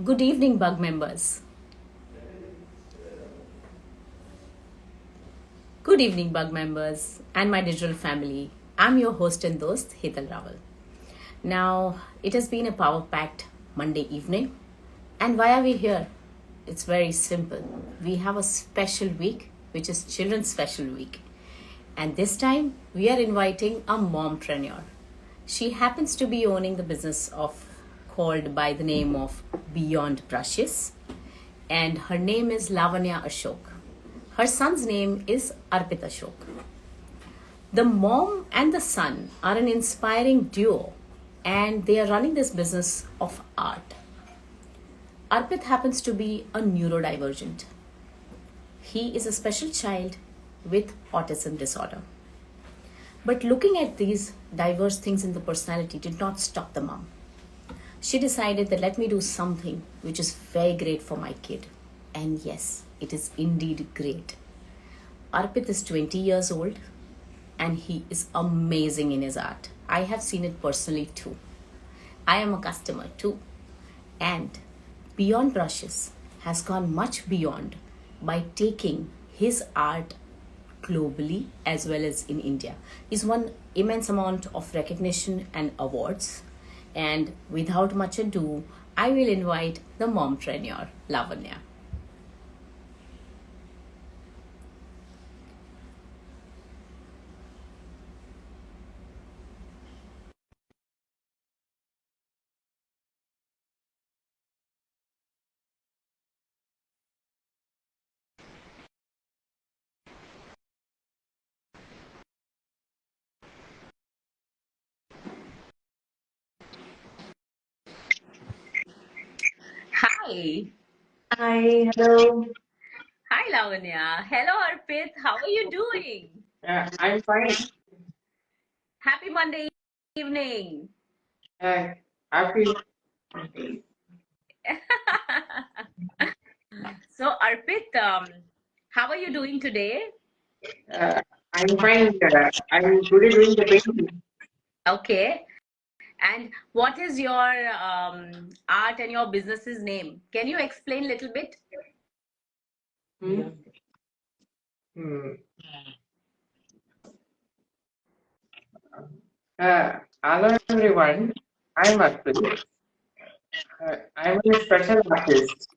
Good evening, bug members. Good evening, bug members and my digital family. I'm your host and host, Hetal Rawal. Now, it has been a power packed Monday evening. And why are we here? It's very simple. We have a special week, which is Children's Special Week. And this time, we are inviting a mompreneur. She happens to be owning the business of called by the name of Beyond Brushes, and her name is Lavanya Ashok. Her son's name is Arpith Ashok. The mom and the son are an inspiring duo, and they are running this business of art. Arpith happens to be a neurodivergent. He is a special child with autism disorder. But looking at these diverse things in the personality did not stop the mom. She decided that let me do something which is very great for my kid. And yes, it is indeed great. Arpith is 20 years old and he is amazing in his art. I have seen it personally too. I am a customer too. And Beyond Brushes has gone much beyond by taking his art globally as well as in India. He's won immense amount of recognition and awards. And without much ado, I will invite the mompreneur, Lavanya. Hi. Hi, hello. Hi, Lavanya. Hello, Arpith. How are you doing? I'm fine. Happy Monday evening. Uh, happy. So, Arpith, how are you doing today? I'm fine. I'm today doing the painting. Okay. And what is your art and your business's name? Can you explain a little bit? Hmm. Hmm. Hello everyone. I'm Arpith. I'm a special artist.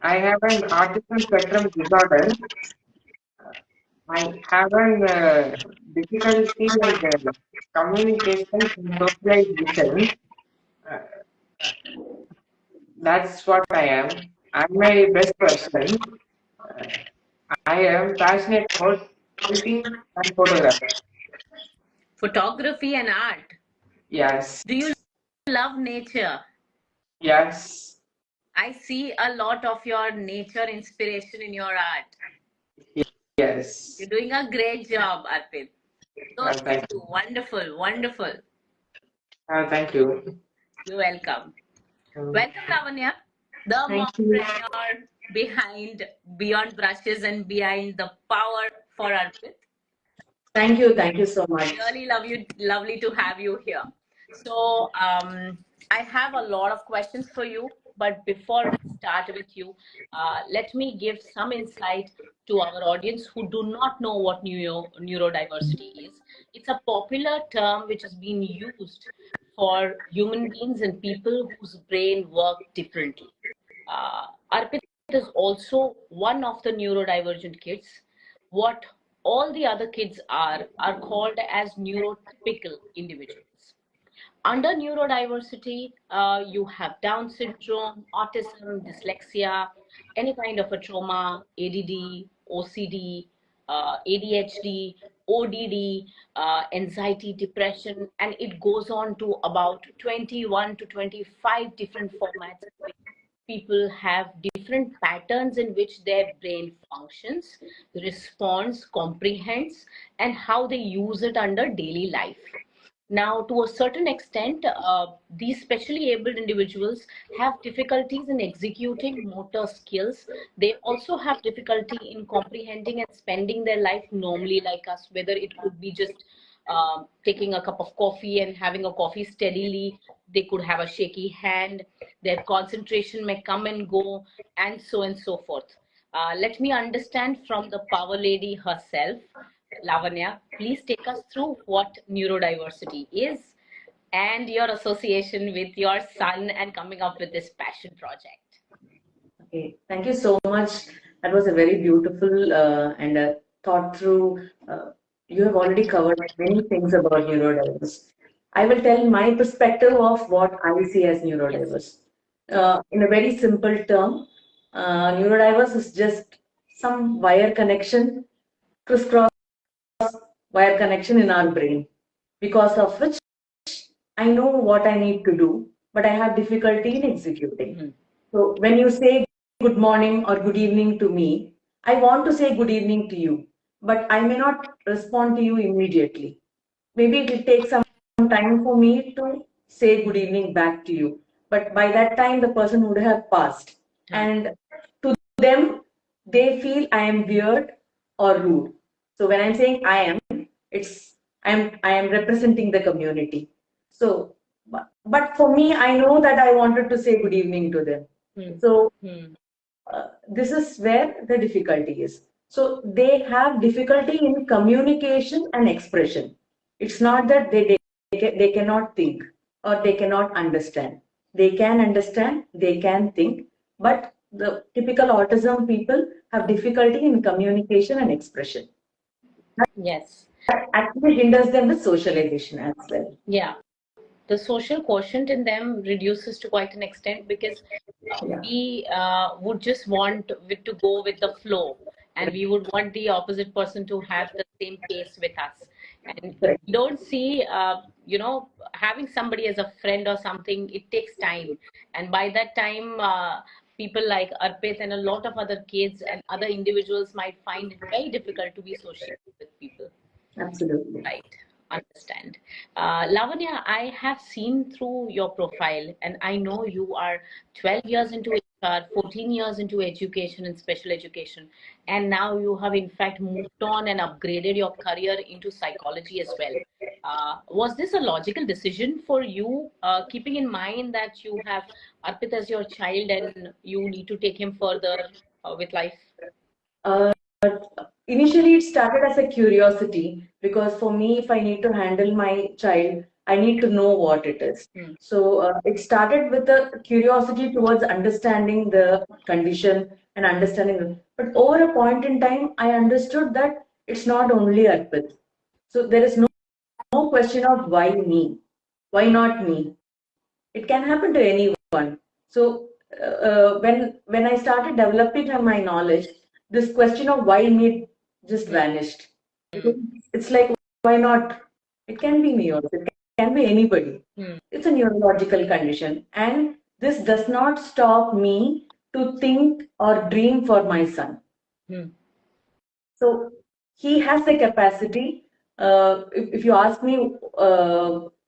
I have an autism spectrum disorder. I have an difficulty like communication and socialization. Uh, that's what I am. I'm my best person. Uh, I am passionate about painting and photography. Photography and art. Yes, Do you love nature? yes, I see a lot of your nature inspiration in your art. You're yes. doing a great job, Arpit. Good for Thank you. you. Wonderful, wonderful. Thank you. You're welcome. Um, Welcome, Lavanya, the thank you. mompreneur behind Beyond Brushes and behind the power for Arpit. Thank you. Thank you so much. Really lovely to have you here. So I have a lot of questions for you, but before we start with you, let me give some insight to our audience who do not know what neurodiversity is. It's a popular term which has been used for human beings and people whose brain work differently. Arpit is also one of the neurodivergent kids. What all the other kids are called as neurotypical individuals. Under neurodiversity, you have Down syndrome, autism, dyslexia, any kind of a trauma, ADD, OCD, ADHD, ODD, anxiety, depression, and it goes on to about 21 to 25 different formats in which people have different patterns in which their brain functions, responds, comprehends, and how they use it under daily life. Now, to a certain extent, these specially abled individuals have difficulties in executing motor skills. They also have difficulty in comprehending and spending their life normally, like us, whether it could be just taking a cup of coffee and having a coffee steadily. They could have a shaky hand. Their concentration may come and go, and so forth. Let me understand from the power lady herself. Lavanya, please take us through what neurodiversity is and your association with your son and coming up with this passion project. Okay, thank you so much. That was a very beautiful and thought through. You have already covered many things about neurodiverse. I will tell my perspective of what I see as Yes. neurodiverse. In a very simple term, neurodiverse is just some wire connection, crisscross wire connection in our brain, because of which I know what I need to do, but I have difficulty in executing. Mhm. So when you say good morning or good evening to me, I want to say good evening to you, but I may not respond to you immediately. Maybe it will take some time for me to say good evening back to you. But by that time, the person would have passed. And to them, they feel I am weird or rude. So when I'm saying I am, it's I am representing the community. So, but for me, I know that I wanted to say good evening to them. So this is where the difficulty is. So they have difficulty in communication and expression. It's not that they cannot think or they cannot understand. They can understand, they can think, but the typical autism people have difficulty in communication and expression. Yes. That actually hinders them with socialization as well. Yeah. The social quotient in them reduces to quite an extent because Yeah. we would just want it to go with the flow, and we would want the opposite person to have the same pace with us. And Correct. we don't see, having somebody as a friend or something, it takes time. And by that time, people like Arpith and a lot of other kids and other individuals might find it very difficult to be social with people. Absolutely. Right, understand. Lavanya, I have seen through your profile, and I know you are 12 years into HR, 14 years into education and special education, and now you have in fact moved on and upgraded your career into psychology as well. Was this a logical decision for you, keeping in mind that you have Arpit as your child and you need to take him further with life? Uh, Initially, it started as a curiosity because for me, if I need to handle my child, I need to know what it is. So it started with a curiosity towards understanding the condition and understanding. But over a point in time, I understood that it's not only Arpit. So there is no question of why me, why not me. It can happen to anyone. So when I started developing my knowledge, this question of why me just vanished. It's like, why not? It can be me also. It can be anybody. It's a neurological condition, and this does not stop me to think or dream for my son. So he has the capacity. If you ask me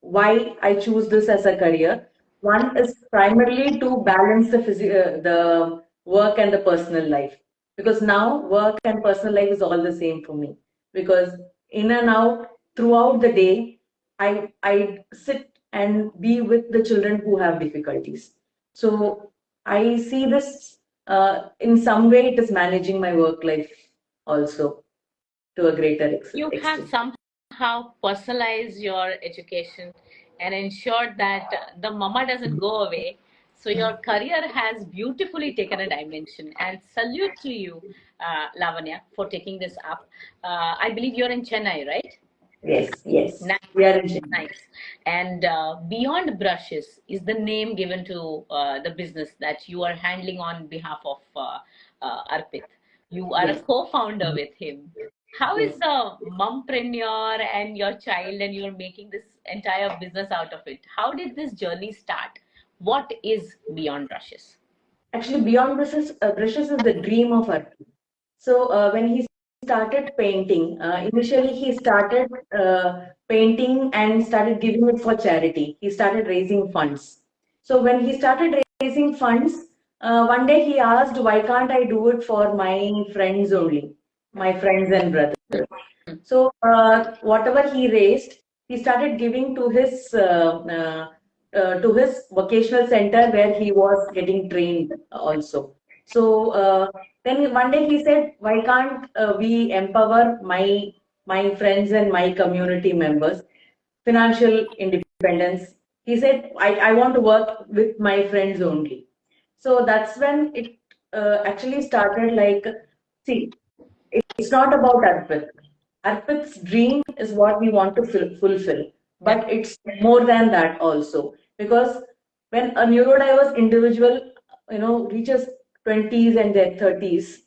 why I choose this as a career, one is primarily to balance the work and the personal life. Because now work and personal life is all the same for me. Because in and out throughout the day, I sit and be with the children who have difficulties. So I see this in some way it is managing my work life also to a greater You have extent. somehow personalized your education and ensured that the mama doesn't go away. So your career has beautifully taken a dimension. And salute to you, Lavanya, for taking this up. I believe you're in Chennai, right? Yes, yes. Nice, We are in Chennai. nice. And Beyond Brushes is the name given to the business that you are handling on behalf of Arpit. You are a Yes, co-founder with him. How is yes. the mompreneur and your child, and you're making this entire business out of it? How did this journey start? What is Beyond Brushes? Actually, Beyond Brushes is the dream of Arpit. So when he started painting, initially he started painting and started giving it for charity. He started raising funds. So when he started raising funds, one day he asked, "Why can't I do it for my friends only, my friends and brothers?" So whatever he raised, he started giving to his vocational center where he was getting trained also. So then one day he said, "Why can't we empower my friends and my community members, financial independence?" He said, "I want to work with my friends only." So that's when it actually started. Like, see, it's not about Arpit. Arpit's dream is what we want to fulfill, but it's more than that also. Because when a neurodiverse individual, reaches 20s and their 30s,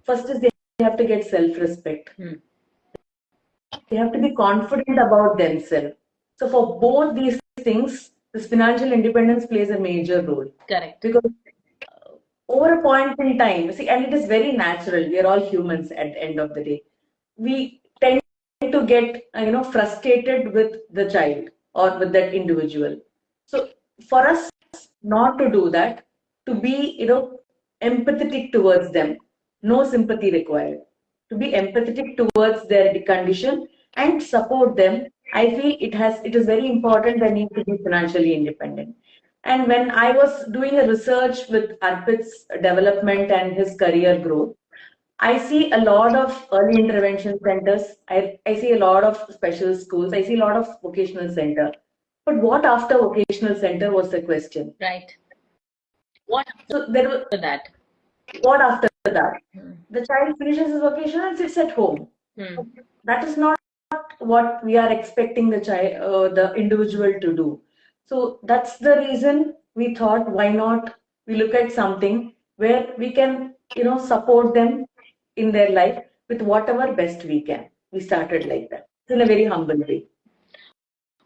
first is they have to get self-respect. They have to be confident about themselves. So for both these things, this financial independence plays a major role. Correct. Because over a point in time, see, and it is very natural. We are all humans at the end of the day. We tend to get, frustrated with the child or with that individual. So for us not to do that, to be, empathetic towards them, no sympathy required. To be empathetic towards their condition and support them, I feel it is very important. They need to be financially independent. And when I was doing a research with Arpit's development and his career growth, I see a lot of early intervention centers. I see a lot of special schools. I see a lot of vocational center. But what after vocational center was the question. Right. What So there was, after that? what after that? The child finishes his vocation and sits at home. That is not what we are expecting the individual to do. So that's the reason we thought, why not we look at something where we can, support them in their life with whatever best we can. We started like that in a very humble way.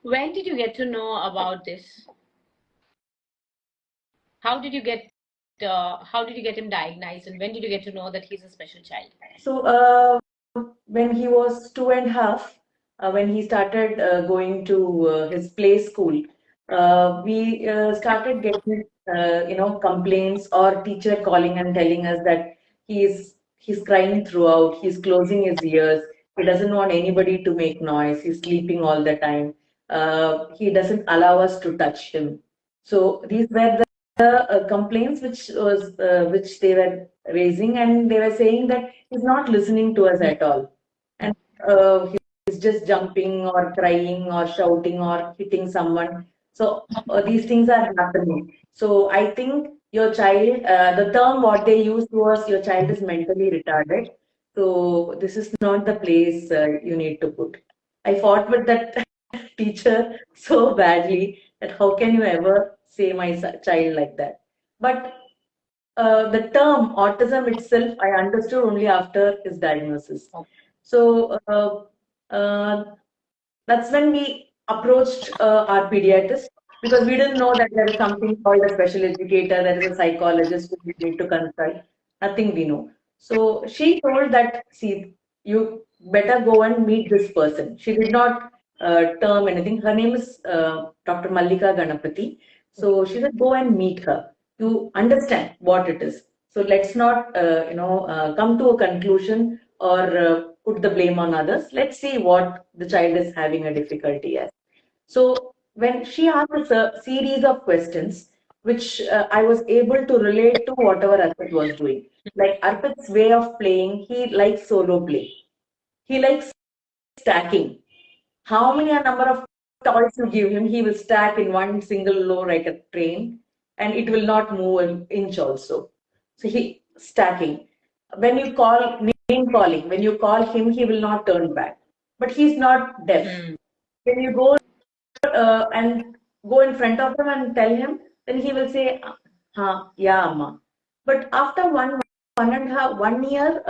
When did you get to know about this? How did you get him diagnosed, and when did you get to know that he's a special child? So when he was 2.5, when he started going to his play school, we started getting complaints or teacher calling and telling us that he's crying throughout, he's closing his ears, he doesn't want anybody to make noise, he's sleeping all the time, he doesn't allow us to touch him. So these were the complaints which they were raising, and they were saying that he's not listening to us at all, and he's just jumping or crying or shouting or hitting someone. So these things are happening. So I think your child, the term what they used was your child is mentally retarded. So this is not the place you need to put. I fought with that teacher so badly that how can you ever say my child like that? But the term autism itself, I understood only after his diagnosis. So that's when we approached our pediatrist, because we didn't know that there is something called a special educator, there is a psychologist who we need to consult. Nothing we know. So she told that, see, you better go and meet this person. She did not term anything. Her name is Dr. Mallika Ganapati. So she said, go and meet her to understand what it is. So let's not, come to a conclusion or put the blame on others. Let's see what the child is having a difficulty as. So when she asked a series of questions, which I was able to relate to whatever Arpit was doing. Like Arpit's way of playing, he likes solo play. He likes stacking. How many a number of toys you give him, he will stack in one single row like a train, and it will not move an inch also. So he stacking. When you call name calling, when you call him, he will not turn back. But he's not deaf. When you go and go in front of him and tell him, then he will say, yeah, Amma. But after 1.5 1 year,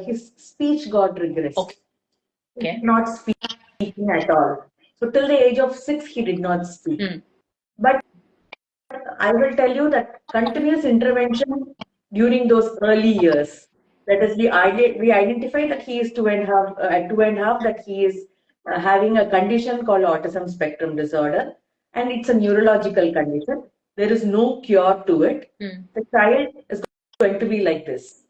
his speech got regressed. Okay. He did not speaking at all. So till the age of 6, he did not speak. But I will tell you that continuous intervention during those early years. That is, we identify that he is 2.5, at 2.5, that he is having a condition called autism spectrum disorder, and it's a neurological condition. There is no cure to it. The child is going to be like this.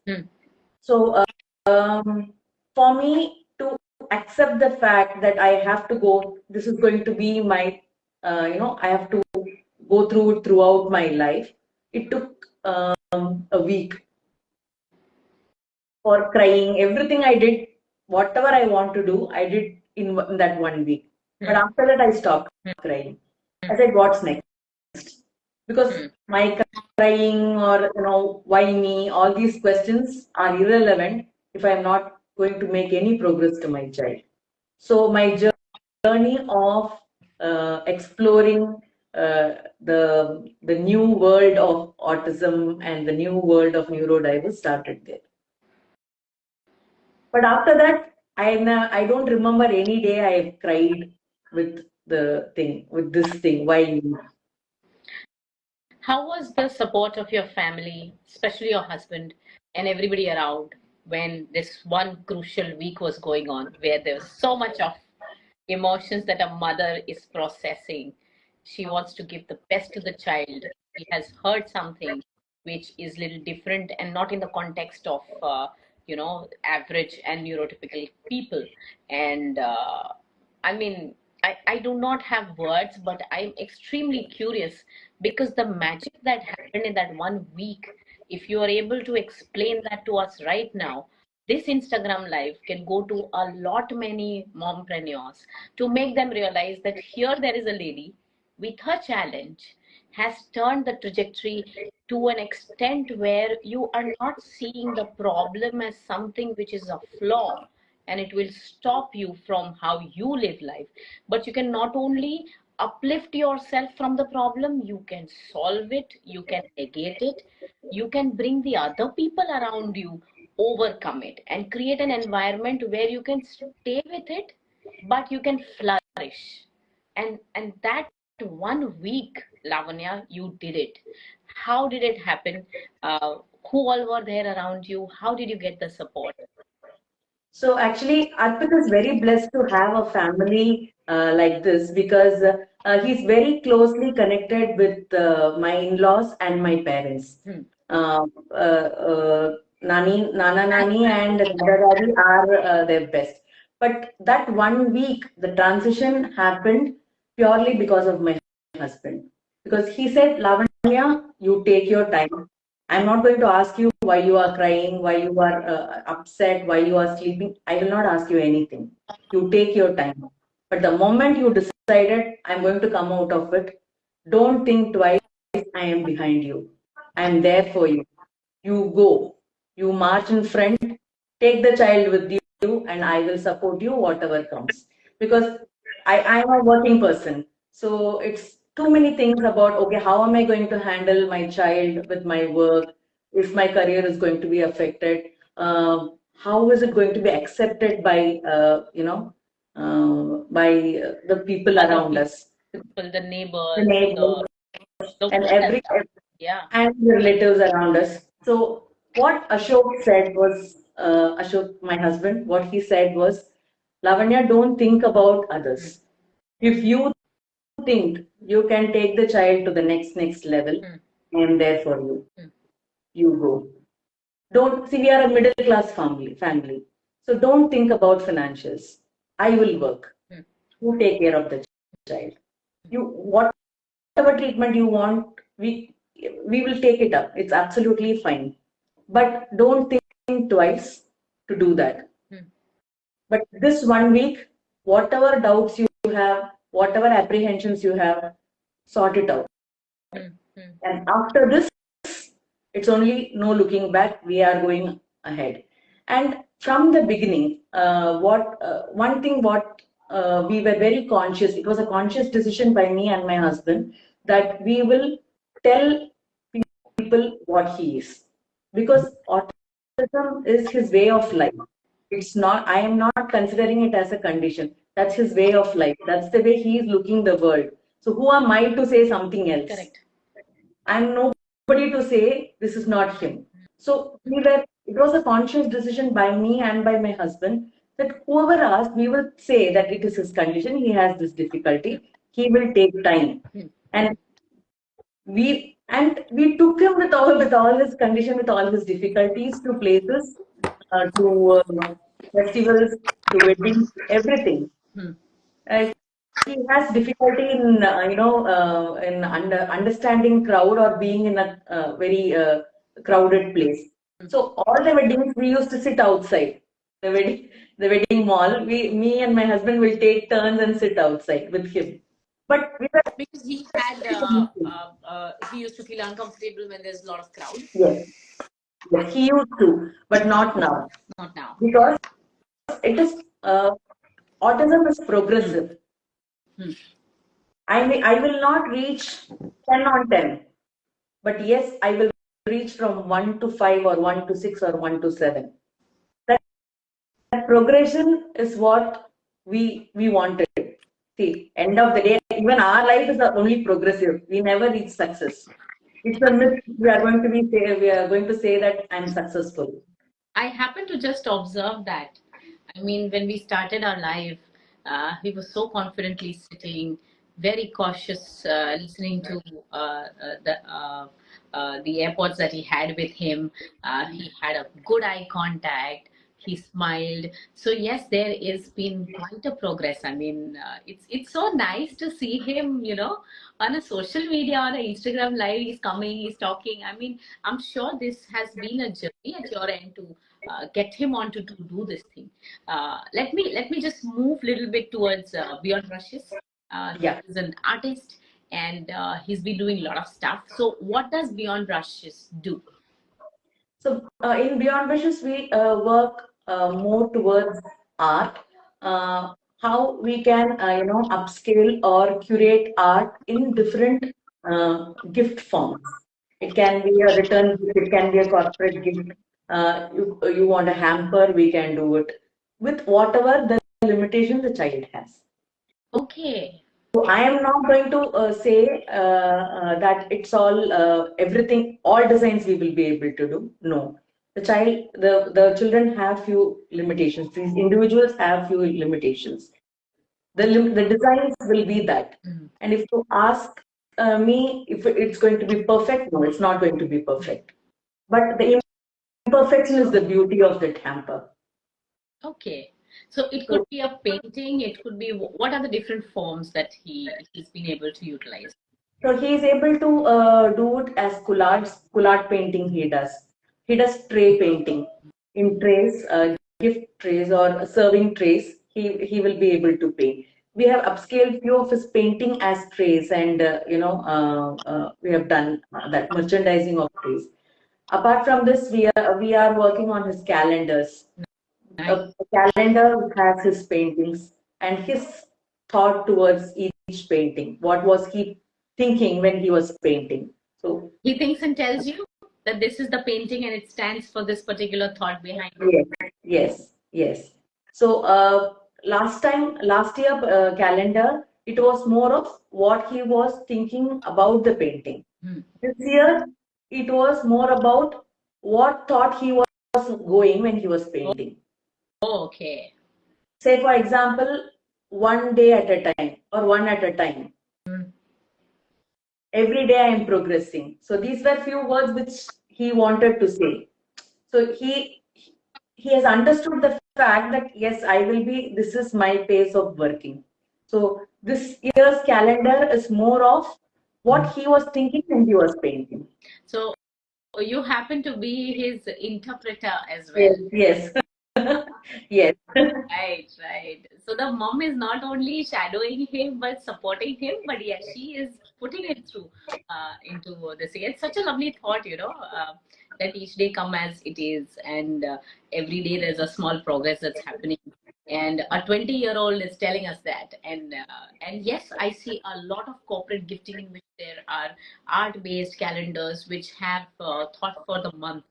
So, for me to accept the fact that I have to go, this is going to be my, I have to go through it throughout my life. It took a week for crying. Everything I did, whatever I want to do, I did in that 1 week. But after that, I stopped crying. I said, what's next? Because my crying or, why me, all these questions are irrelevant if I'm not going to make any progress to my child. So my journey of exploring the new world of autism and the new world of neurodiverse started there. But after that, I don't remember any day I cried with this thing. Why me? How was the support of your family, especially your husband and everybody around, when this one crucial week was going on, where there was so much of emotions that a mother is processing? She wants to give the best to the child. She has heard something which is little different and not in the context of average and neurotypical people. And I mean, I do not have words, but I'm extremely curious because the magic that happened in that 1 week, if you are able to explain that to us right now, this Instagram live can go to a lot many mompreneurs to make them realize that here there is a lady with her challenge has turned the trajectory to an extent where you are not seeing the problem as something which is a flaw and it will stop you from how you live life, but you can not only uplift yourself from the problem, you can solve it, you can negate it, you can bring the other people around you overcome it and create an environment where you can stay with it but you can flourish. And that 1 week, Lavanya, you did it. How did it happen? Who all were there around you? How did you get the support? So actually, Arpith is very blessed to have a family like this because he's very closely connected with my in-laws and my parents. Uh, Nana Nani and Dada Dadi are their best. But that 1 week, the transition happened purely because of my husband. Because he said, Lavanya, you take your time. I'm not going to ask you why you are crying, why you are upset, why you are sleeping. I will not ask you anything. You take your time. But the moment you decided, I'm going to come out of it, don't think twice. I am behind you. I am there for you. You go. You march in front. Take the child with you, and I will support you, whatever comes. Because I am a working person. So it's too many things about, okay, how am I going to handle my child with my work? If my career is going to be affected, how is it going to be accepted by, the people Other around us, people, the the neighbors, neighbors, the and world at large. Yeah. and the relatives around us. So what Ashok said was, Ashok, my husband, what he said was, Lavanya, don't think about others. If you think you can take the child to the next level, I am there for you. You go. Don't see, we are a middle class family. So don't think about financials. I will work. You take care of the child. You whatever treatment you want, we will take it up. It's absolutely fine. But don't think twice to do that. But this 1 week, whatever doubts you have, whatever apprehensions you have, sort it out. And after this, it's only no looking back. We are going ahead. And from the beginning, one thing what we were very conscious. It was a conscious decision by me and my husband that we will tell people what he is, because autism is his way of life. It's not. I am not considering it as a condition. That's his way of life. That's the way he is looking the world. So who am I to say something else? Correct. I'm nobody to say this is not him. So it was a conscious decision by me and by my husband that whoever asked, we will say that it is his condition, he has this difficulty, he will take time. And we took him with all his condition, with all his difficulties to places to festivals to weddings, everything. Uh, he has difficulty in understanding crowd or being in a very crowded place. So all the weddings we used to sit outside the wedding mall. Me and my husband will take turns and sit outside with him. But we were Because he used to feel uncomfortable when there's a lot of crowd. yes, yes, he used to, but not now Not now. because it is autism is progressive. I will not reach 10 on 10, but yes, I will reach from 1 to 5 or 1 to 6 or 1 to 7. That progression is what we wanted. See, end of the day, even our life is only progressive. We never reach success. It's a myth. We are going to say that I'm successful. I happen to just observe that. I mean, when we started our life, he was so confidently sitting, very cautious, listening to the AirPods that he had with him. He had a good eye contact. He smiled. So yes, there is been quite a progress. I mean, it's so nice to see him, on a social media, on an Instagram live. He's coming, he's talking. I mean, I'm sure this has been a journey at your end to get him on to do this thing. Let me just move a little bit towards Beyond Brushes. Yeah. He's an artist and he's been doing a lot of stuff. So what does Beyond Brushes do? So in Beyond Wishes, we work more towards art, how we can upscale or curate art in different gift forms. It can be a return gift, it can be a corporate gift. You want a hamper, we can do it with whatever the limitation the child has. Okay. So I am not going to say that it's all everything, all designs we will be able to do. No, the children have few limitations. These individuals have few limitations. The designs will be that. And if you ask me if it's going to be perfect, no, it's not going to be perfect. But the imperfection is the beauty of that hamper. Okay. So it could be a painting. It could be what are the different forms that he's been able to utilize? So he is able to do it as collage painting he does. He does tray painting in trays, gift trays or serving trays. He will be able to paint. We have upscaled few of his painting as trays, and we have done that merchandising of trays. Apart from this, we are working on his calendars. Nice. A calendar has his paintings and his thought towards each painting. What was he thinking when he was painting? So He thinks and tells you that this is the painting and it stands for this particular thought behind it. yes, yes, yes. So last year calendar, it was more of what he was thinking about the painting. This year, it was more about what thought he was going when he was painting. Oh, okay. Say, for example, one day at a time or one at a time. Every day I am progressing. So these were few words which he wanted to say. So he has understood the fact that yes, I will be. This is my pace of working. So this year's calendar is more of what he was thinking when he was painting. So you happen to be his interpreter as well. Yes, yes, yes. Right, right. So the mom is not only shadowing him but supporting him, but yes, she is putting it through into this. It's such a lovely thought, that each day come as it is, and every day there's a small progress that's happening. And a 20-year-old is telling us that, and yes, I see a lot of corporate gifting in which there are art-based calendars which have thought for the month,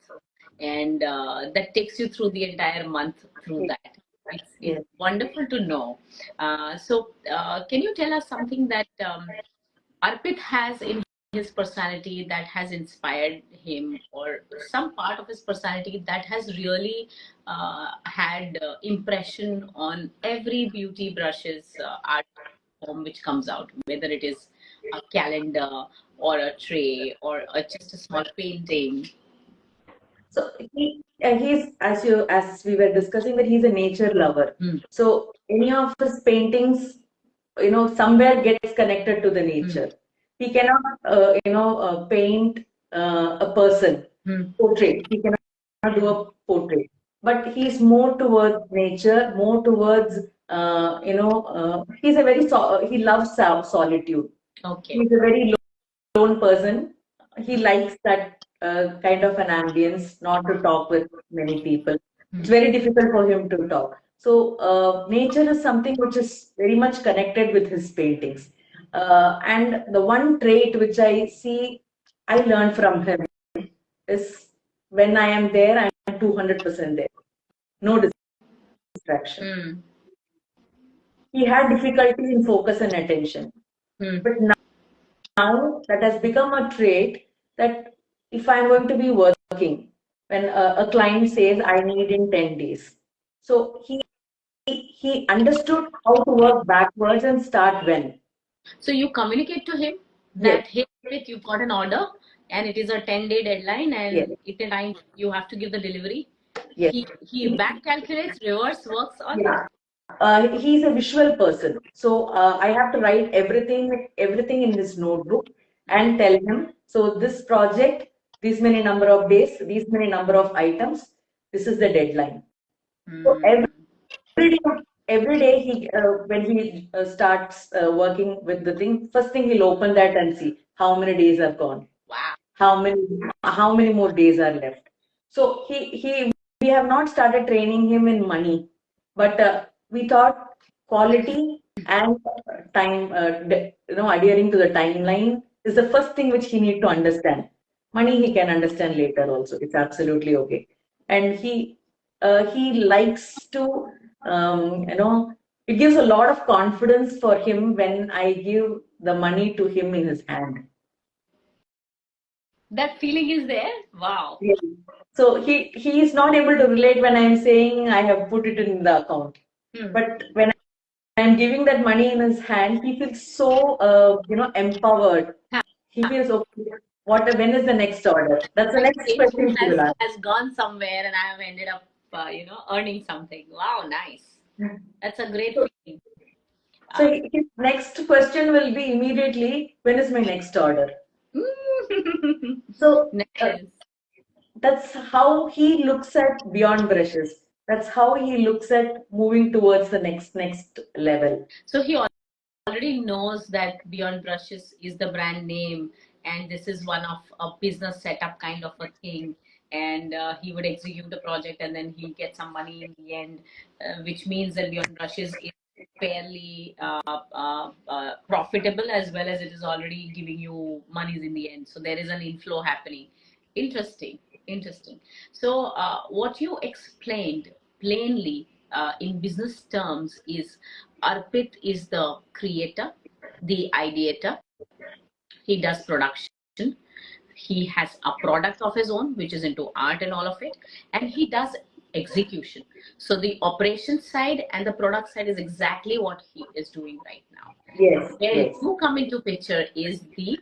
and that takes you through the entire month through that. It's wonderful to know. Can you tell us something that Arpit has in his personality that has inspired him, or some part of his personality that has really had impression on every beauty brushes art form which comes out, whether it is a calendar or a tray or just a small painting? So he's as we were discussing that he's a nature lover. So any of his paintings, somewhere gets connected to the nature. He cannot, paint a person portrait. He cannot do a portrait, but he's more towards nature, more towards he's a very he loves solitude. Okay. He's a very lone person. He likes that kind of an ambience, not to talk with many people. It's very difficult for him to talk. So nature is something which is very much connected with his paintings. And the one trait which I see, I learned from him is when I am there, I am 200% there. No distraction. He had difficulty in focus and attention. But now that has become a trait that if I'm going to be working, when a client says I need in 10 days, so he understood how to work backwards and start when. So you communicate to him Yes. that, hey, you've got an order and it is a 10-day deadline and Yes. in time you have to give the delivery. Yes. He back calculates, reverse works on Yeah. He's a visual person, so I have to write everything in his notebook and tell him. So this project, these many number of days, these many number of items, this is the deadline. So every day he when he starts working with the thing, first thing he'll open that and see how many days have gone. Wow. How many more days are left. So we have not started training him in money, but we taught quality and time. Adhering to the timeline is the first thing which he need to understand. Money he can understand later also. It's absolutely okay. And he likes to it gives a lot of confidence for him when I give the money to him in his hand. That feeling is there? Wow. Yeah. So he is not able to relate when I'm saying I have put it in the account. But when I'm giving that money in his hand, he feels so empowered. He feels okay. When is the next order? That's the next question he will ask. Has gone somewhere and I have ended up earning something. Wow, nice. That's a great feeling. So his next question will be immediately, when is my next order? So nice. That's how he looks at beyond brushes. That's how he looks at moving towards the next level. So he already knows that Beyond Brushes is the brand name and this is one of a business setup kind of a thing, and he would execute the project and then he'll get some money in the end, which means that Beyond Brushes is fairly profitable as well as it is already giving you monies in the end. So there is an inflow happening. Interesting. So what you explained plainly in business terms is Arpith is the creator, the ideator. He does production. He has a product of his own, which is into art and all of it. And he does execution. So the operation side and the product side is exactly what he is doing right now. Yes. Where Yes. you come into picture is the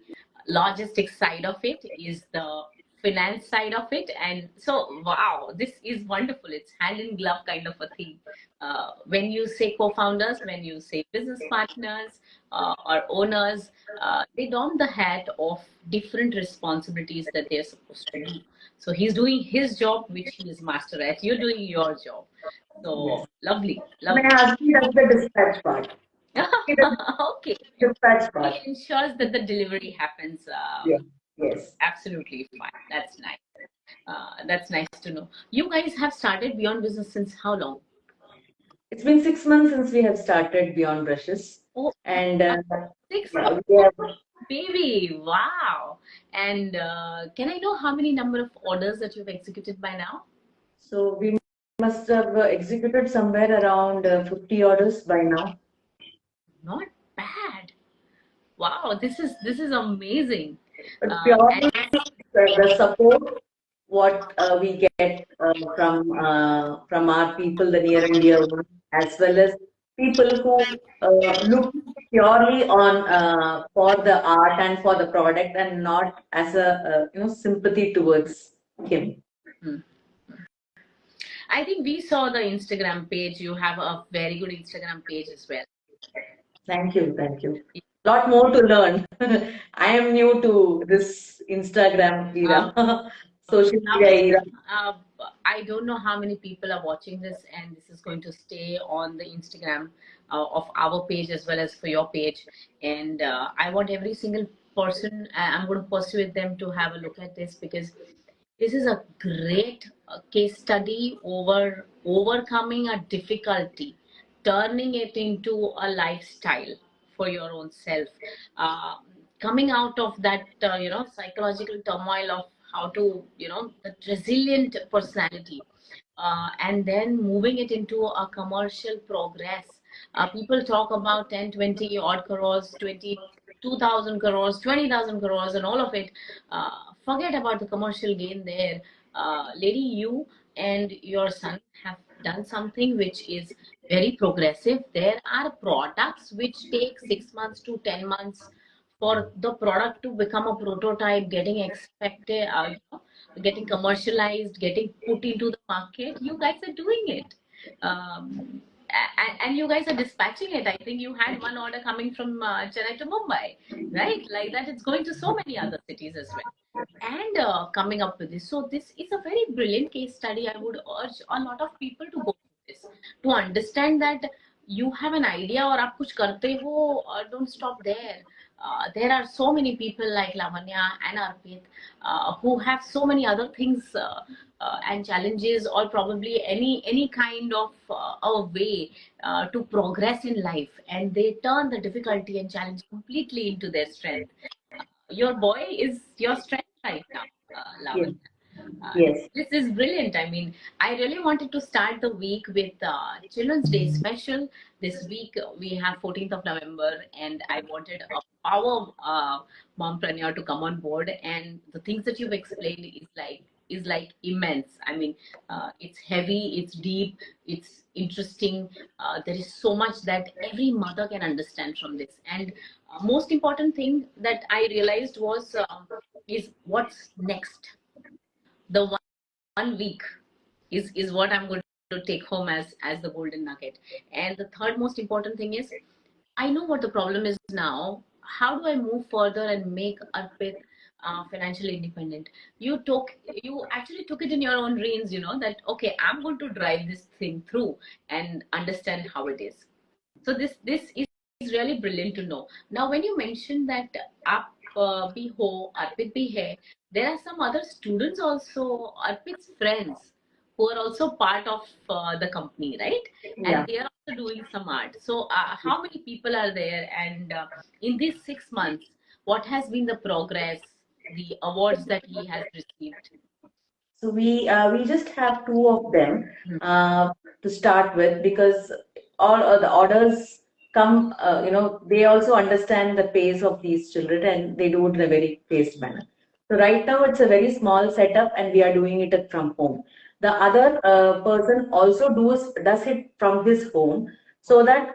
logistics side of it, is the finance side of it. And so, wow, this is wonderful. It's hand in glove kind of a thing. When you say co-founders, when you say business partners or owners, they don the hat of different responsibilities that they're supposed to do. So he's doing his job, which he is master at. You're doing your job. So Yes. lovely. My husband does the dispatch part. Okay. Dispatch part. He ensures that the delivery happens. Yes. Yes. Absolutely fine. That's nice. That's nice to know. You guys have started Beyond Business since how long? It's been 6 months since we have started Beyond Brushes. Oh, and 6 yeah, months, baby! Wow. And can I know how many number of orders that you've executed by now? So we must have executed somewhere around 50 orders by now. Not bad. Wow, this is amazing. But purely the support what we get from our people, the near and dear ones, as well as people who look purely on for the art and for the product and not as a sympathy towards him. I think we saw the Instagram page. You have a very good Instagram page as well. Thank you, thank you. Lot more to learn. I am new to this Instagram era, social media Lovely. era. Uh, I don't know how many people are watching this, and this is going to stay on the Instagram of our page as well as for your page. And I want every single person, I'm going to persuade them to have a look at this, because this is a great case study over overcoming a difficulty, turning it into a lifestyle for your own self, uh, coming out of that psychological turmoil of how to the resilient personality, and then moving it into a commercial progress. People talk about 10, 20 odd crores, 22,000 crores, 20,000 crores, and all of it. Forget about the commercial gain there. Lady, you and your son have done something which is very progressive. There are products which take 6 months to 10 months for the product to become a prototype, getting expected, getting commercialized, getting put into the market. You guys are doing it. And you guys are dispatching it. I think you had one order coming from Chennai to Mumbai, right? Like that, it's going to so many other cities as well. And coming up with this. So, this is a very brilliant case study. I would urge a lot of people to go through this to understand that you have an idea or आप कुछ करते हो, don't stop there. There are so many people like Lavanya and Arpith who have so many other things and challenges, or probably any kind of a way to progress in life, and they turn the difficulty and challenge completely into their strength. Your boy is your strength right now, Yes, Lavanya. Uh, yes. this is brilliant. I mean, I really wanted to start the week with Children's Day special. This week we have 14th of November, and I wanted our mompreneur to come on board. And the things that you've explained is like immense. I mean, it's heavy, it's deep, it's interesting. There is so much that every mother can understand from this. And most important thing that I realized was is what's next. The 1 week is what I'm going to take home as the golden nugget. And the third most important thing is, I know what the problem is now. How do I move further and make Arpit financially independent? You actually took it in your own reins, that okay, I'm going to drive this thing through and understand how it is. So this is really brilliant to know. Now, when you mentioned that Aap Bhi Ho, Arpit Bhi Hai, there are some other students also, Arpit's friends, who are also part of the company, right? And Yeah. they are also doing some art. So, how many people are there? And in these 6 months, what has been the progress, the awards that he has received? So we just have two of them Hmm. to start with, because all the orders come. They also understand the pace of these children, and they do it in a very paced manner. So right now it's a very small setup, and we are doing it from home. The other person also does it from his home, so that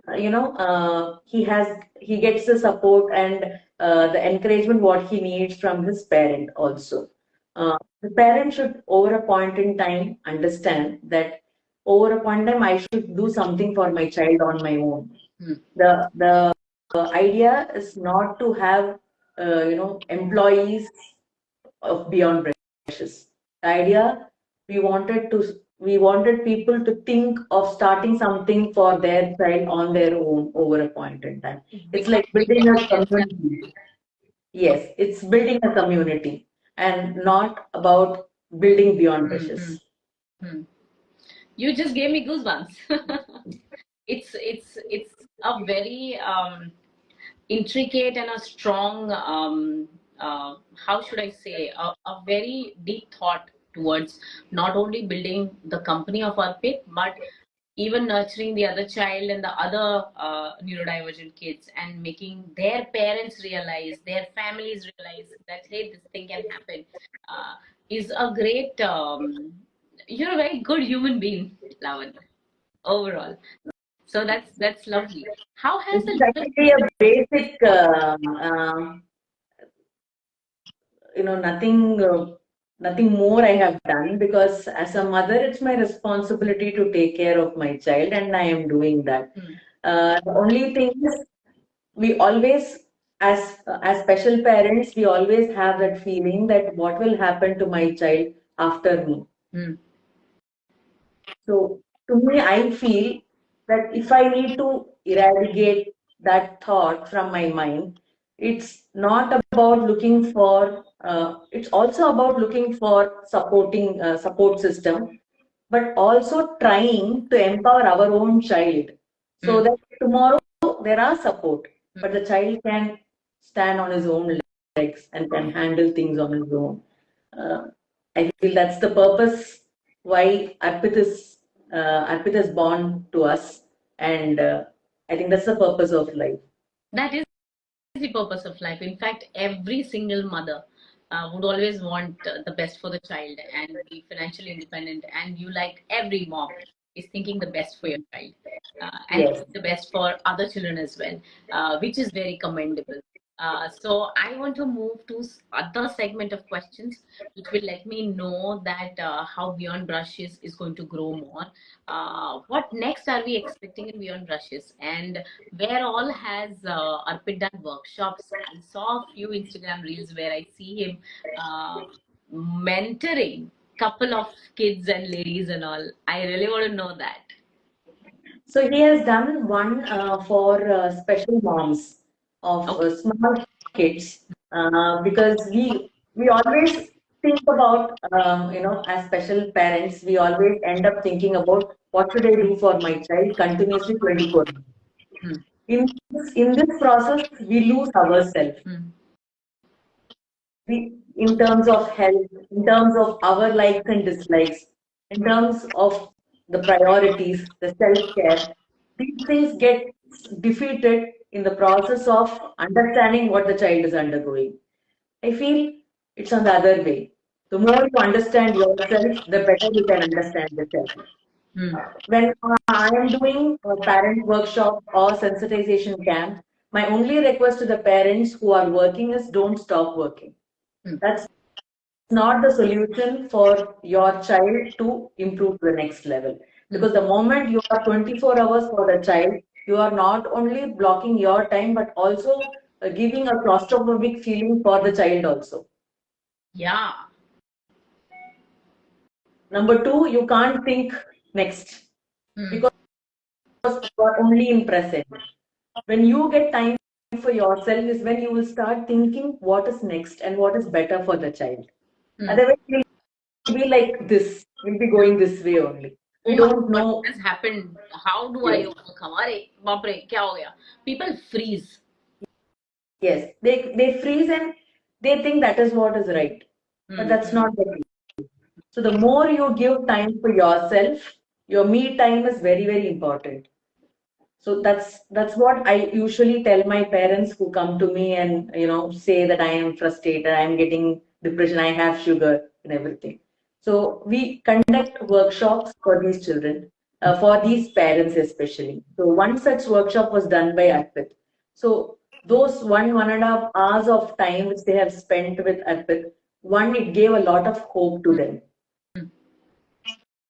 he gets the support and the encouragement what he needs from his parent also. The parent should, over a point in time, understand that over a point in time, I should do something for my child on my own. Hmm. The idea is not to have employees of beyond brushes. The idea, we wanted people to think of starting something for their child on their own over a point in time. It's Become like building a independent. community. Yes, it's building a community and not about building beyond Hmm, hmm, wishes. hmm. You just gave me goosebumps. It's a very intricate and a strong how should I say, a very deep thought towards not only building the company of Arpit, but even nurturing the other child and the other neurodivergent kids, and making their parents realize, their families realize that hey, this thing can happen, uh, is a great you're a very good human being, Lavanya, overall. So that's lovely. How has This the is leadership actually a been? basic, nothing. nothing more I have done, because as a mother, it's my responsibility to take care of my child, and I am doing that. The only thing is, we always, as special parents, we always have that feeling that what will happen to my child after me. So to me, I feel that if I need to eradicate that thought from my mind, it's not about looking for. It's also about looking for supporting support system, but also trying to empower our own child, so that tomorrow there are support, but the child can stand on his own legs and can handle things on his own. Uh, I feel that's the purpose why Arpith is born to us, and I think that's the purpose of life. That is the purpose of life. In fact, every single mother would always want the best for the child and be financially independent. And you, like every mom, is thinking the best for your child and Yes. the best for other children as well, which is very commendable. So I want to move to other segment of questions, which will let me know that how Beyond Brushes is going to grow more. What next are we expecting in Beyond Brushes, and where all has Arpit done workshops? I saw a few Instagram reels where I see him mentoring couple of kids and ladies and all. I really want to know that. So he has done one for special moms of Okay. small kids, because we always think about, as special parents, we always end up thinking about what should I do for my child continuously 24 hours. Hmm. In this process, we lose ourselves. Hmm. In terms of health, in terms of our likes and dislikes, in terms of the priorities, the self-care, these things get defeated in the process of understanding what the child is undergoing. I feel it's on the other way. The more you understand yourself, the better you can understand the child. Hmm. When I am doing a parent workshop or sensitization camp, my only request to the parents who are working is don't stop working. Hmm. That's not the solution for your child to improve to the next level. Because the moment you are 24 hours for the child, you are not only blocking your time, but also giving a claustrophobic feeling for the child also. Yeah. Number two, you can't think next, Hmm. because you are only in present. When you get time for yourself is when you will start thinking what is next and what is better for the child. Hmm. Otherwise, be like this. We'll be going this way only. Oh We my don't God, know. what has happened? How do I Yes, overcome? Arey, baap re, kya ho gaya? People freeze. yes. They freeze and they think that is what is right, but Hmm. that's not the case. So the more you give time for yourself, your me time is very, very important. So that's what I usually tell my parents who come to me and say that I am frustrated, I am getting depression, I have sugar and everything. So we conduct workshops for these children, for these parents especially. So one such workshop was done by Arpit. So those 1.5 hours of time which they have spent with Arpit, one, it gave a lot of hope to them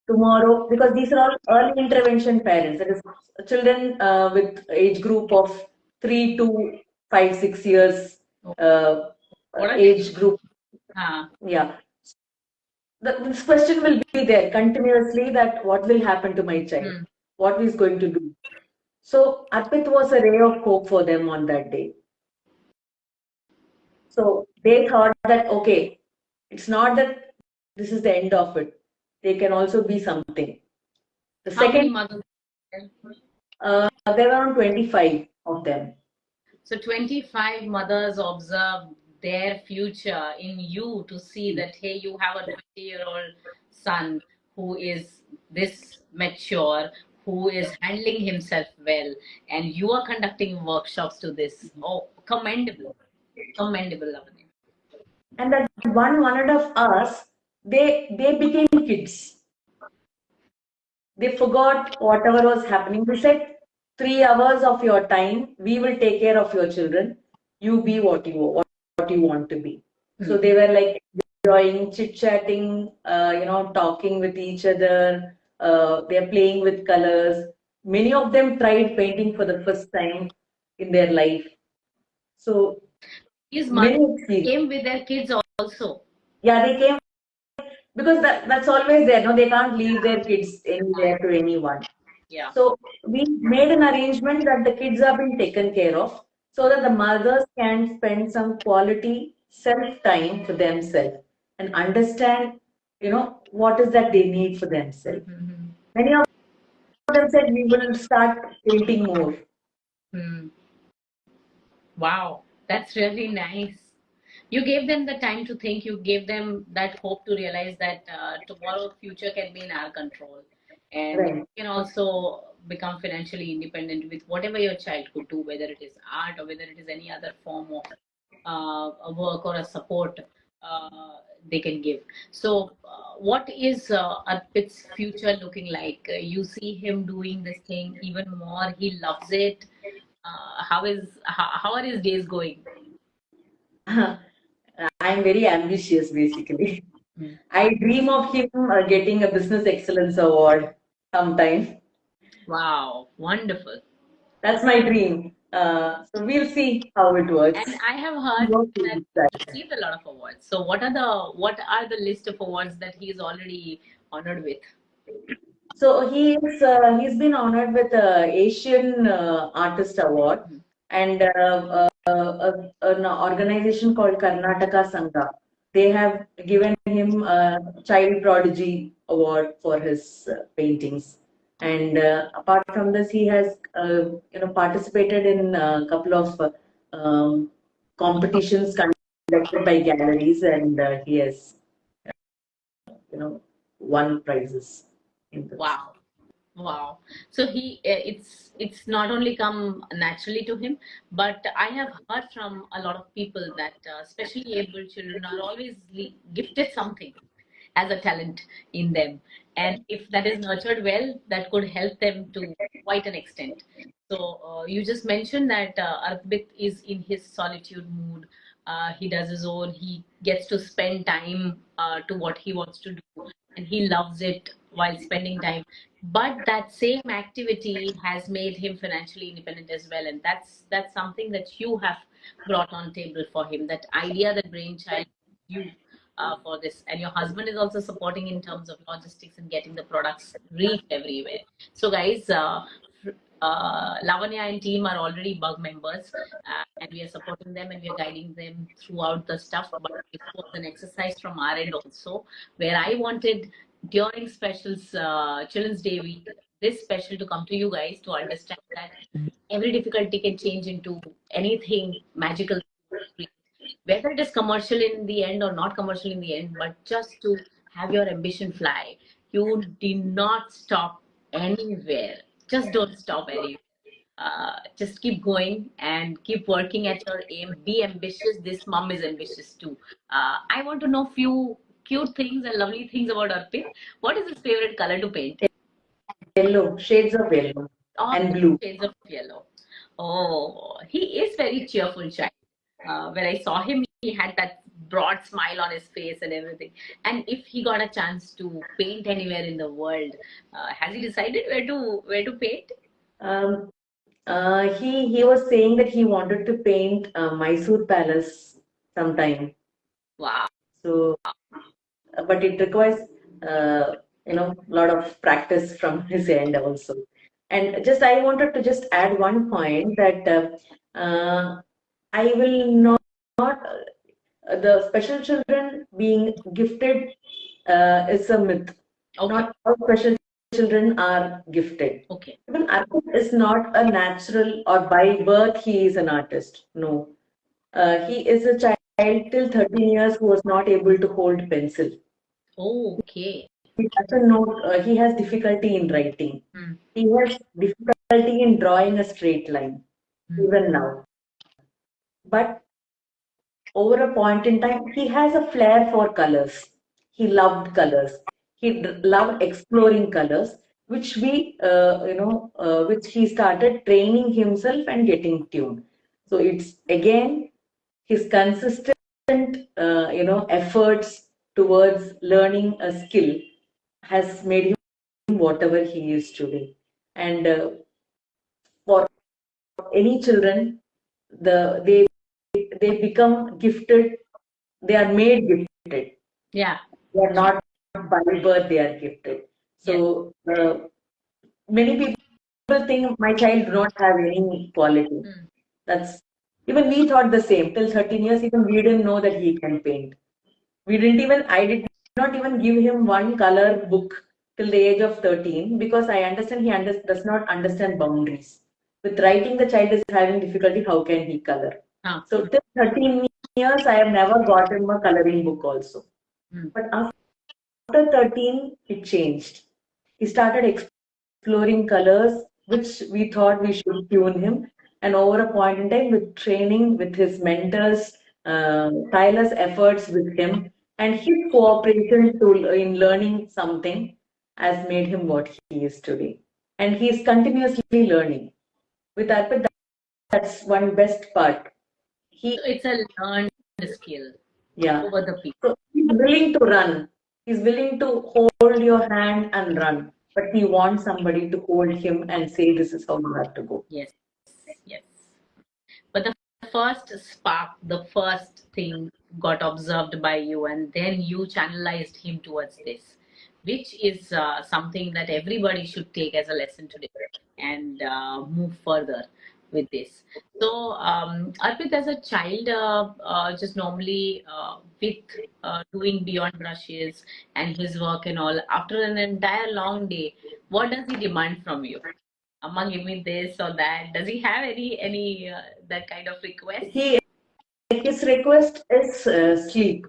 tomorrow, because these are all early intervention parents, that is children with age group of 3 to 5 6 years, What a age group. huh. Yeah, this question will be there continuously, that what will happen to my child, Hmm. what is going to do. So Arpit was a ray of hope for them on that day. So they thought that, okay, it's not that this is the end of it, they can also be something. The How many second, mothers? there were around 25 of them. So 25 mothers observe their future in you to see that, hey, you have a 20-year-old son who is this mature, who is handling himself well, and you are conducting workshops to this. Oh, commendable. Commendable, Lavanya. And that 1.5 hours, they became kids. They forgot whatever was happening. We said 3 hours of your time, we will take care of your children. You be what you want to be. So they were like enjoying chit-chatting, talking with each other. They're playing with colors. Many of them tried painting for the first time in their life. So His mother many experience. came with their kids also. Yeah, they came because that's always there. No, they can't leave their kids anywhere to anyone. Yeah. So we made an arrangement that the kids are being taken care of so that the mothers can spend some quality self time for themselves and understand, what is that they need for themselves. Mm-hmm. Many of them said we will start painting more. Hmm. Wow, that's really nice. You gave them the time to think, you gave them that hope to realize that tomorrow future can be in our control. And you Right. can also become financially independent with whatever your child could do, whether it is art or whether it is any other form of a work or a support they can give. So, what is Arpit's future looking like? You see him doing this thing even more. He loves it. How are his days going? I'm very ambitious basically. Mm. I dream of him getting a Business Excellence Award sometime. Wow, wonderful. That's my dream. So we'll see how it works. And I have We heard work that towards he that. received a lot of awards. So what are the list of awards that he is already honored with? So he's been honored with the Asian Artist Award Mhm. and an organization called Karnataka Sangha. They have given him a Child Prodigy Award for his paintings. And apart from this, he has participated in a couple of competitions conducted by galleries, and he has won prizes in those. Wow. Wow. So it's not only come naturally to him, but I have heard from a lot of people that especially able children are always gifted something as a talent in them. And if that is nurtured well, that could help them to quite an extent. So you just mentioned that Arpit is in his solitude mood. He does his own. He gets to spend time to what he wants to do, and he loves it while spending time. But that same activity has made him financially independent as well, and that's something that you have brought on table for him. That idea, that brainchild, you for this, and your husband is also supporting in terms of logistics and getting the products reached everywhere. So guys, Lavanya and team are already bug members, and we are supporting them and we are guiding them throughout the stuff. But this was an exercise from our end also, where I wanted during specials, Children's Day week, this special to come to you guys to understand that every difficulty can change into anything magical, whether it is commercial in the end or not commercial in the end, but just to have your ambition fly. You did not stop anywhere. Just don't stop anywhere. Just keep going and keep working at your aim. Be ambitious. This mom is ambitious too. I want to know few cute things and lovely things about Arpit. What is his favorite color to paint? Yellow, shades of yellow All and blue. shades of yellow. Oh, he is very cheerful child. When I saw him, he had that broad smile on his face and everything. And if he got a chance to paint anywhere in the world, has he decided where to paint? Um, he was saying that he wanted to paint Mysore Palace sometime. Wow. So, but it requires a lot of practice from his end also. And just I wanted to just add one point that I will not the special children being gifted is a myth. Okay. Not all special children are gifted. Okay. Even Arpit is not a natural or by birth he is an artist. No. He is a child till 13 years who was not able to hold pencil. Oh, okay. He doesn't know, he has difficulty in writing. Hmm. He has difficulty in drawing a straight line, even now. But over a point in time, he has a flair for colors. He loved colors. He loved exploring colors, which which he started training himself and getting tuned. So it's again his consistent, efforts towards learning a skill has made him whatever he is today. And for any children, they become gifted. They are made gifted. Yeah. They are not by birth. They are gifted. So many people think my child do not have any quality. That's even we thought the same till 13 years. Even we didn't know that he can paint. I did not even give him one color book till the age of 13 because I understand does not understand boundaries. With writing, the child is having difficulty. How can he color? So till 13 years, I have never got him a coloring book also. But after 13, it changed. He started exploring colors, which we thought we should tune him. And over a point in time, with training, with his mentors, tireless efforts with him, and his cooperation in learning something has made him what he is today. And he is continuously learning. With Arpit, that's one best part. So it's a learned skill. Yeah. Over the people. So he's willing to run. He's willing to hold your hand and run. But he wants somebody to hold him and say, this is how you have to go. Yes. Yes. But the first spark, the first thing got observed by you, and then you channelized him towards this, which is something that everybody should take as a lesson today and move further with this. So, Arpit, as a child, just normally with doing beyond brushes and his work and all, after an entire long day, what does he demand from you? Amma, give me this or that. Does he have any that kind of request? His request is sleep.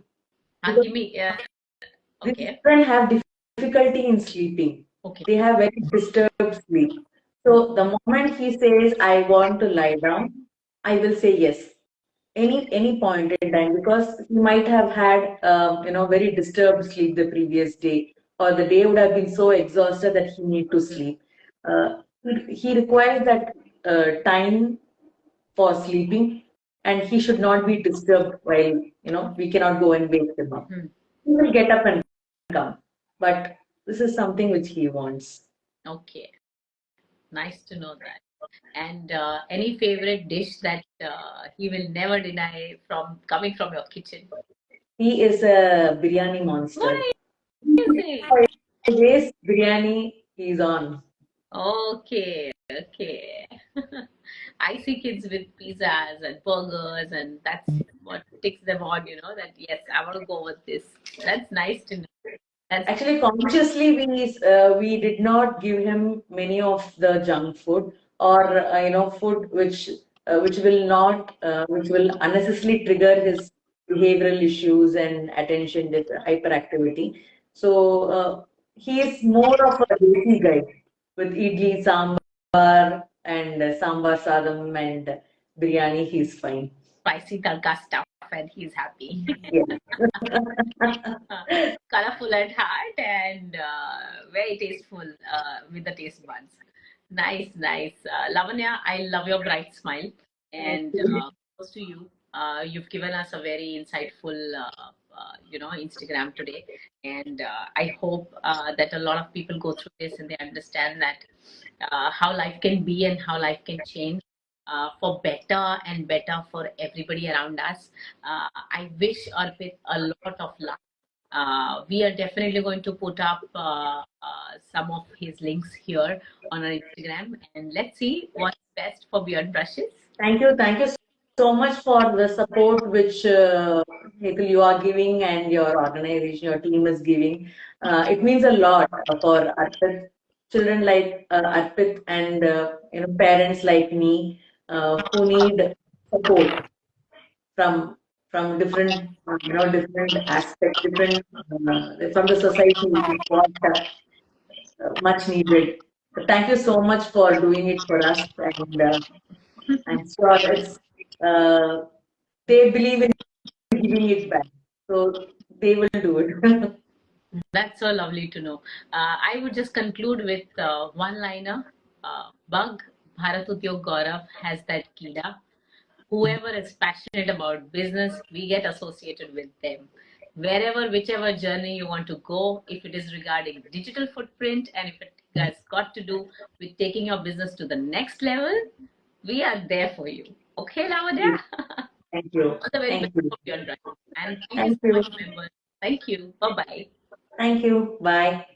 Give me. These Okay. children have difficulty in sleeping. Okay. They have very disturbed sleep. So the moment he says, I want to lie down, I will say yes. Any point in time, because he might have had very disturbed sleep the previous day, or the day would have been so exhausted that he need to sleep. He requires that time for sleeping, and he should not be disturbed while we cannot go and wake him up. He will get up and come, but this is something which he wants. Okay, nice to know that. And any favorite dish that he will never deny from coming from your kitchen? He is a biryani monster. What are you saying? Always biryani, he's on. Okay, okay. I see kids with pizzas and burgers, and that's what takes them on, that yes, I want to go with this. That's nice to know. Actually, consciously, we did not give him many of the junk food or food which will not which will unnecessarily trigger his behavioral issues and attention hyperactivity. So he is more of a desi guy with idli, sambar, and sambar sadam and biryani. He's fine. Spicy tadka stuff, and he's happy. Yeah. Colorful at heart and very tasteful with the taste buds. Nice, nice. Lavanya, I love your bright smile. And close to you, you've given us a very insightful, Instagram today. And I hope that a lot of people go through this and they understand that how life can be and how life can change. For better and better for everybody around us. I wish Arpit a lot of luck. We are definitely going to put up some of his links here on our Instagram, and let's see what's best for Beyond Brushes. Thank you so much for the support which Hetal, you are giving and your organization, your team is giving. It means a lot for Arpit, children like Arpit and parents like me who need support from different different aspects, different from the society, which is what much needed. So thank you so much for doing it for us, and I'm sure they believe in giving it back, so they will do it. That's so lovely to know. I would just conclude with one liner. Bug, Bharat Udyog Gaurav has that Kida. Whoever is passionate about business, we get associated with them. wherever, whichever journey you want to go, if it is regarding digital footprint and if it has got to do with taking your business to the next level, we are there for you. Okay, Lavanya? Thank you. All the very Thank best you. for your drive. And thank you Thank so you. much, members. Thank you. Bye bye. Thank you. Bye.